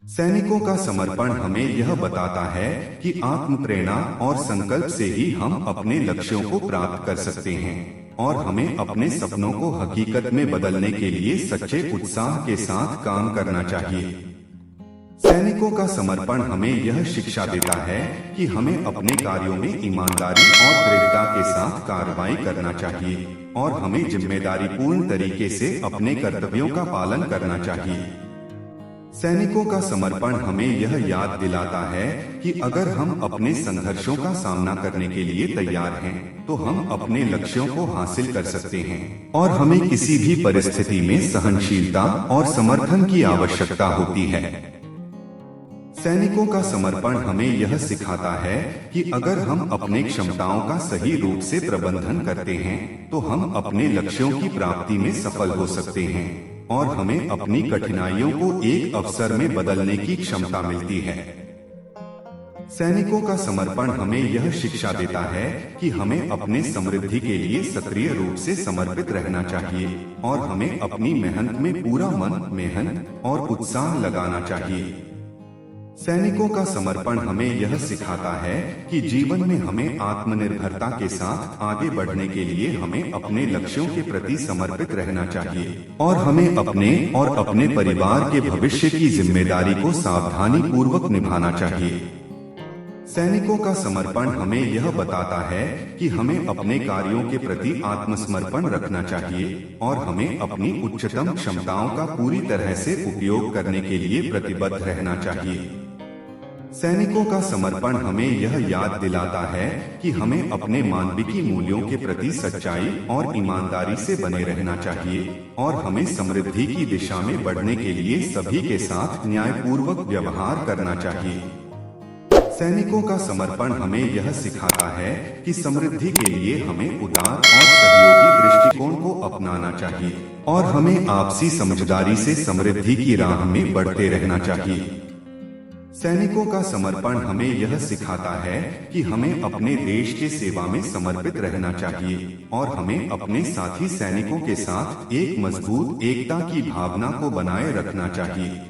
सैनिकों का समर्पण हमें यह बताता है कि आत्म प्रेरणा और संकल्प से ही हम अपने लक्ष्यों को प्राप्त कर सकते हैं और हमें अपने सपनों को हकीकत में बदलने के लिए सच्चे उत्साह के साथ काम करना चाहिए। सैनिकों का समर्पण हमें यह शिक्षा देता है कि हमें अपने कार्यों में ईमानदारी और दृढ़ता के साथ कार्रवाई करना चाहिए और हमें जिम्मेदारी पूर्ण तरीके से अपने कर्तव्यों का पालन करना चाहिए। सैनिकों का समर्पण हमें यह याद दिलाता है कि अगर हम अपने संघर्षों का सामना करने के लिए तैयार हैं, तो हम अपने लक्ष्यों को हासिल कर सकते हैं और हमें किसी भी परिस्थिति में सहनशीलता और समर्थन की आवश्यकता होती है। सैनिकों का समर्पण हमें यह सिखाता है कि अगर हम अपने क्षमताओं का सही रूप से प्रबंधन करते हैं, तो हम अपने लक्ष्यों की प्राप्ति में सफल हो सकते हैं और हमें अपनी कठिनाइयों को एक अवसर में बदलने की क्षमता मिलती है। सैनिकों का समर्पण हमें यह शिक्षा देता है कि हमें अपने समृद्धि के लिए सक्रिय रूप से समर्पित रहना चाहिए और हमें अपनी मेहनत में पूरा मन, मेहनत और उत्साह लगाना चाहिए। सैनिकों का समर्पण हमें यह सिखाता है कि जीवन में हमें आत्मनिर्भरता के साथ आगे बढ़ने के लिए हमें अपने लक्ष्यों के प्रति समर्पित रहना चाहिए और हमें अपने और अपने परिवार के भविष्य की जिम्मेदारी को सावधानी पूर्वक निभाना चाहिए। सैनिकों का समर्पण हमें यह बताता है कि हमें अपने कार्यों के प्रति आत्मसमर्पण रखना चाहिए और हमें अपनी उच्चतम क्षमताओं का पूरी तरह से उपयोग करने के लिए प्रतिबद्ध रहना चाहिए। सैनिकों का समर्पण हमें यह याद दिलाता है कि हमें अपने मानविकी मूल्यों के प्रति सच्चाई और ईमानदारी से बने रहना चाहिए और हमें समृद्धि की दिशा में बढ़ने के लिए सभी के साथ न्यायपूर्वक व्यवहार करना चाहिए। सैनिकों का समर्पण हमें यह सिखाता है कि समृद्धि के लिए हमें उदार और सहयोगी दृष्टिकोण को अपनाना चाहिए और हमें आपसी समझदारी से समृद्धि की राह में बढ़ते रहना चाहिए। सैनिकों का समर्पण हमें यह सिखाता है कि हमें अपने देश के सेवा में समर्पित रहना चाहिए और हमें अपने साथी सैनिकों के साथ एक मजबूत एकता की भावना को बनाए रखना चाहिए।